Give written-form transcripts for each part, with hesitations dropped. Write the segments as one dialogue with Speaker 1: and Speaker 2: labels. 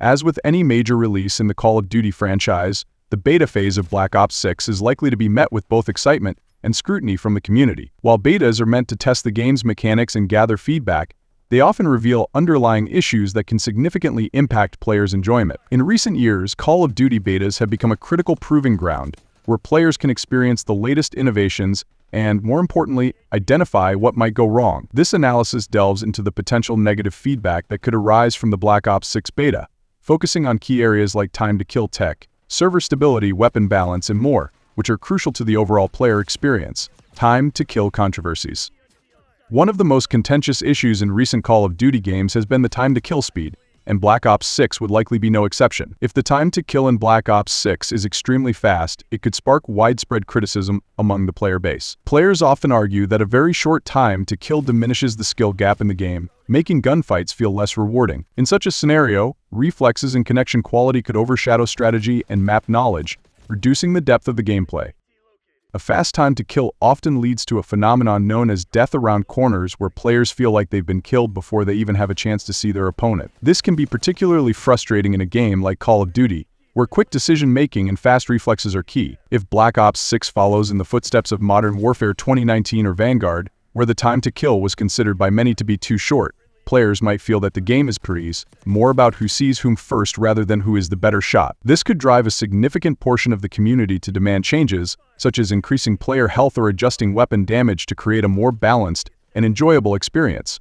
Speaker 1: As with any major release in the Call of Duty franchise, the beta phase of Black Ops 6 is likely to be met with both excitement and scrutiny from the community. While betas are meant to test the game's mechanics and gather feedback, they often reveal underlying issues that can significantly impact players' enjoyment. In recent years, Call of Duty betas have become a critical proving ground where players can experience the latest innovations and, more importantly, identify what might go wrong. This analysis delves into the potential negative feedback that could arise from the Black Ops 6 beta, focusing on key areas like time to kill tech, server stability, weapon balance, and more, which are crucial to the overall player experience. Time to kill controversies. One of the most contentious issues in recent Call of Duty games has been the time to kill speed, and Black Ops 6 would likely be no exception. If the time to kill in Black Ops 6 is extremely fast, it could spark widespread criticism among the player base. Players often argue that a very short time to kill diminishes the skill gap in the game, making gunfights feel less rewarding. In such a scenario, reflexes and connection quality could overshadow strategy and map knowledge, reducing the depth of the gameplay. A fast time to kill often leads to a phenomenon known as death around corners, where players feel like they've been killed before they even have a chance to see their opponent. This can be particularly frustrating in a game like Call of Duty, where quick decision-making and fast reflexes are key. If Black Ops 6 follows in the footsteps of Modern Warfare 2019 or Vanguard, where the time to kill was considered by many to be too short, players might feel that the game is more about who sees whom first rather than who is the better shot. This could drive a significant portion of the community to demand changes, such as increasing player health or adjusting weapon damage to create a more balanced and enjoyable experience.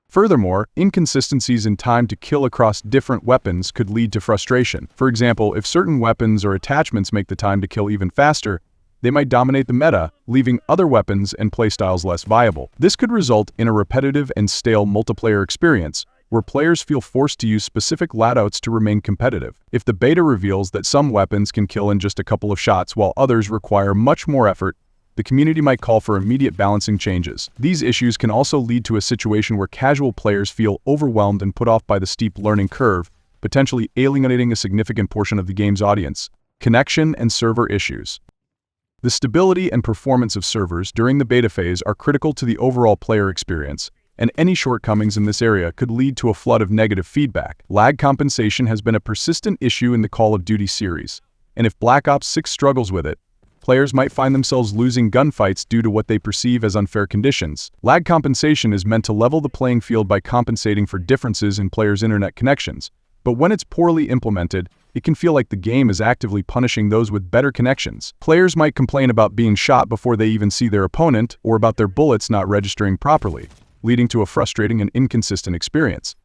Speaker 1: Furthermore, inconsistencies in time to kill across different weapons could lead to frustration. For example, if certain weapons or attachments make the time to kill even faster, they might dominate the meta, leaving other weapons and playstyles less viable. This could result in a repetitive and stale multiplayer experience, where players feel forced to use specific loadouts to remain competitive. If the beta reveals that some weapons can kill in just a couple of shots while others require much more effort, the community might call for immediate balancing changes. These issues can also lead to a situation where casual players feel overwhelmed and put off by the steep learning curve, potentially alienating a significant portion of the game's audience. Connection and server issues. The stability and performance of servers during the beta phase are critical to the overall player experience, and any shortcomings in this area could lead to a flood of negative feedback. Lag compensation has been a persistent issue in the Call of Duty series, and if Black Ops 6 struggles with it, players might find themselves losing gunfights due to what they perceive as unfair conditions. Lag compensation is meant to level the playing field by compensating for differences in players' internet connections, but when it's poorly implemented, it can feel like the game is actively punishing those with better connections. Players might complain about being shot before they even see their opponent, or about their bullets not registering properly, leading to a frustrating and inconsistent experience.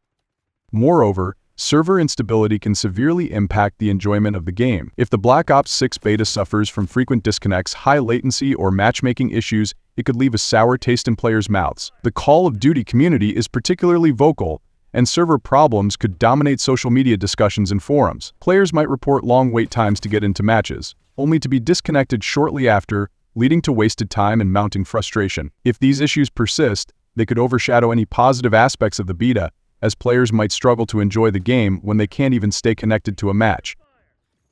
Speaker 1: Moreover, server instability can severely impact the enjoyment of the game. If the Black Ops 6 beta suffers from frequent disconnects, high latency, or matchmaking issues, it could leave a sour taste in players' mouths. The Call of Duty community is particularly vocal, and server problems could dominate social media discussions and forums. Players might report long wait times to get into matches, only to be disconnected shortly after, leading to wasted time and mounting frustration. If these issues persist, they could overshadow any positive aspects of the beta, as players might struggle to enjoy the game when they can't even stay connected to a match.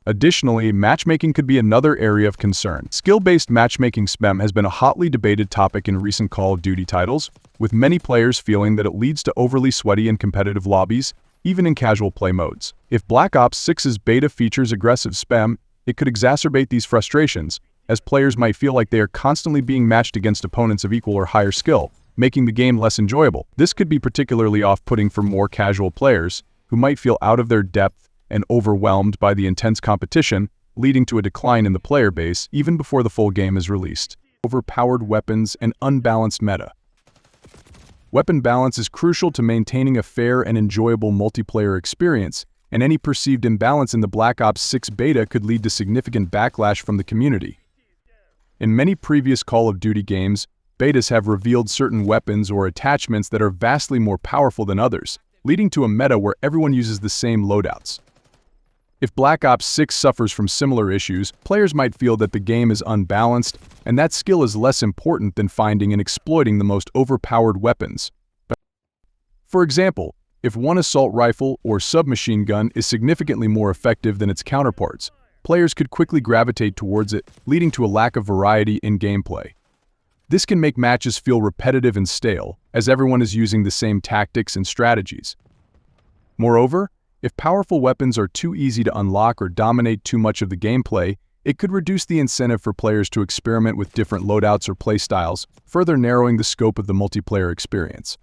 Speaker 1: Additionally, matchmaking could be another area of concern. Skill-based matchmaking spam has been a hotly debated topic in recent Call of Duty titles, with many players feeling that it leads to overly sweaty and competitive lobbies, even in casual play modes. If Black Ops 6's beta features aggressive spam, it could exacerbate these frustrations, as players might feel like they are constantly being matched against opponents of equal or higher skill, making the game less enjoyable. This could be particularly off-putting for more casual players, who might feel out of their depth and overwhelmed by the intense competition, leading to a decline in the player base even before the full game is released. Overpowered weapons and unbalanced meta. Weapon balance is crucial to maintaining a fair and enjoyable multiplayer experience, and any perceived imbalance in the Black Ops 6 beta could lead to significant backlash from the community. In many previous Call of Duty games, betas have revealed certain weapons or attachments that are vastly more powerful than others, leading to a meta where everyone uses the same loadouts. If Black Ops 6 suffers from similar issues, players might feel that the game is unbalanced, and that skill is less important than finding and exploiting the most overpowered weapons. For example, if one assault rifle or submachine gun is significantly more effective than its counterparts, players could quickly gravitate towards it, leading to a lack of variety in gameplay. This can make matches feel repetitive and stale, as everyone is using the same tactics and strategies. Moreover, If powerful weapons are too easy to unlock or dominate too much of the gameplay, it could reduce the incentive for players to experiment with different loadouts or playstyles, further narrowing the scope of the multiplayer experience.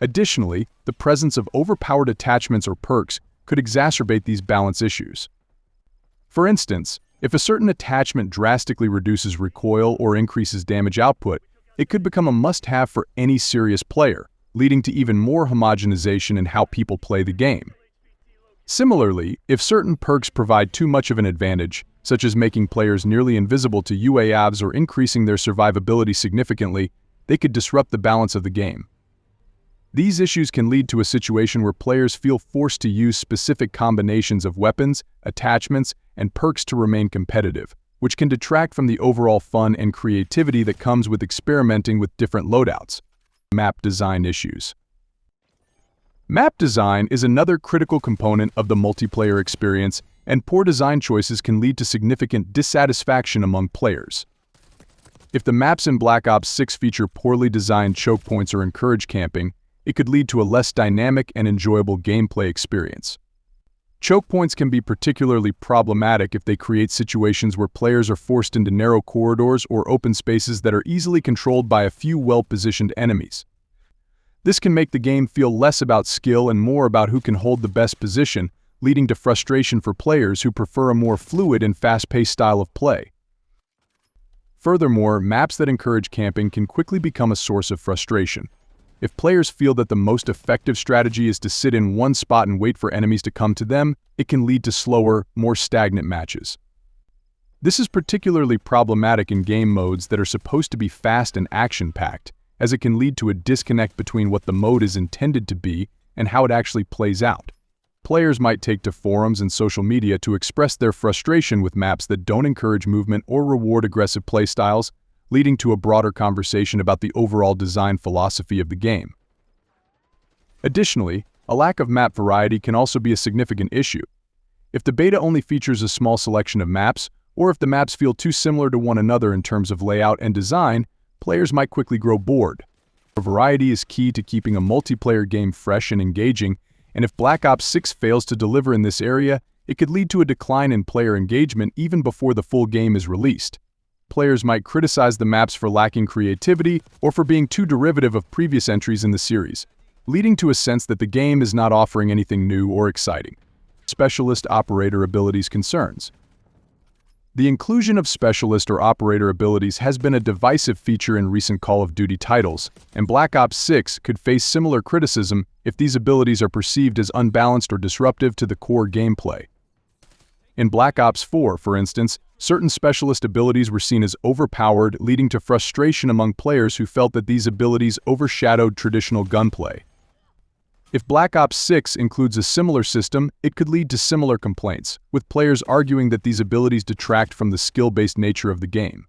Speaker 1: Additionally, the presence of overpowered attachments or perks could exacerbate these balance issues. For instance, if a certain attachment drastically reduces recoil or increases damage output, it could become a must-have for any serious player, leading to even more homogenization in how people play the game. Similarly, if certain perks provide too much of an advantage, such as making players nearly invisible to UAVs or increasing their survivability significantly, they could disrupt the balance of the game. These issues can lead to a situation where players feel forced to use specific combinations of weapons, attachments, and perks to remain competitive, which can detract from the overall fun and creativity that comes with experimenting with different loadouts. Map design issues. Map design is another critical component of the multiplayer experience, and poor design choices can lead to significant dissatisfaction among players. If the maps in Black Ops 6 feature poorly designed choke points or encourage camping, it could lead to a less dynamic and enjoyable gameplay experience. Choke points can be particularly problematic if they create situations where players are forced into narrow corridors or open spaces that are easily controlled by a few well-positioned enemies. This can make the game feel less about skill and more about who can hold the best position, leading to frustration for players who prefer a more fluid and fast-paced style of play. Furthermore, maps that encourage camping can quickly become a source of frustration. If players feel that the most effective strategy is to sit in one spot and wait for enemies to come to them, it can lead to slower, more stagnant matches. This is particularly problematic in game modes that are supposed to be fast and action-packed, as it can lead to a disconnect between what the mode is intended to be and how it actually plays out. Players might take to forums and social media to express their frustration with maps that don't encourage movement or reward aggressive playstyles, leading to a broader conversation about the overall design philosophy of the game. Additionally, a lack of map variety can also be a significant issue. If the beta only features a small selection of maps, or if the maps feel too similar to one another in terms of layout and design, players might quickly grow bored. Variety is key to keeping a multiplayer game fresh and engaging, and if Black Ops 6 fails to deliver in this area, it could lead to a decline in player engagement even before the full game is released. Players might criticize the maps for lacking creativity or for being too derivative of previous entries in the series, leading to a sense that the game is not offering anything new or exciting. Specialist operator abilities concerns. The inclusion of specialist or operator abilities has been a divisive feature in recent Call of Duty titles, and Black Ops 6 could face similar criticism if these abilities are perceived as unbalanced or disruptive to the core gameplay. In Black Ops 4, for instance, certain specialist abilities were seen as overpowered, leading to frustration among players who felt that these abilities overshadowed traditional gunplay. If Black Ops 6 includes a similar system, it could lead to similar complaints, with players arguing that these abilities detract from the skill-based nature of the game.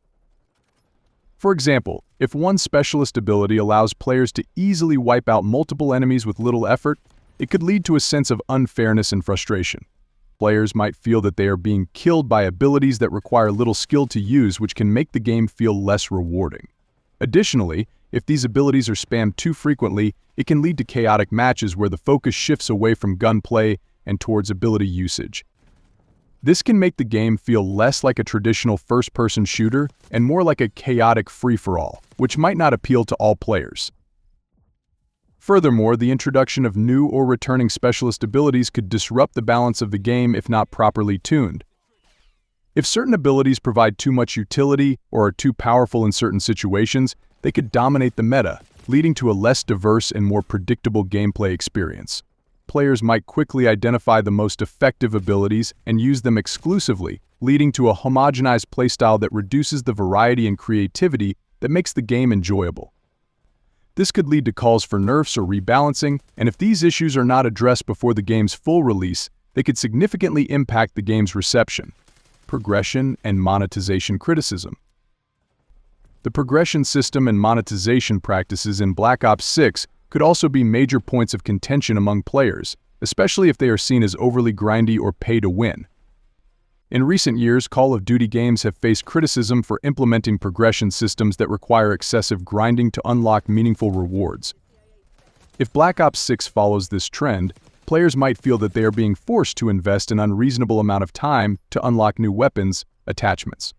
Speaker 1: For example, if one specialist ability allows players to easily wipe out multiple enemies with little effort, it could lead to a sense of unfairness and frustration. Players might feel that they are being killed by abilities that require little skill to use, which can make the game feel less rewarding. Additionally, if these abilities are spammed too frequently, it can lead to chaotic matches where the focus shifts away from gunplay and towards ability usage. This can make the game feel less like a traditional first-person shooter and more like a chaotic free-for-all, which might not appeal to all players. Furthermore, the introduction of new or returning specialist abilities could disrupt the balance of the game if not properly tuned. If certain abilities provide too much utility or are too powerful in certain situations, they could dominate the meta, leading to a less diverse and more predictable gameplay experience. Players might quickly identify the most effective abilities and use them exclusively, leading to a homogenized playstyle that reduces the variety and creativity that makes the game enjoyable. This could lead to calls for nerfs or rebalancing, and if these issues are not addressed before the game's full release, they could significantly impact the game's reception. Progression and monetization criticism. The progression system and monetization practices in Black Ops 6 could also be major points of contention among players, especially if they are seen as overly grindy or pay to win. In recent years, Call of Duty games have faced criticism for implementing progression systems that require excessive grinding to unlock meaningful rewards. If Black Ops 6 follows this trend, players might feel that they are being forced to invest an unreasonable amount of time to unlock new weapons, attachments.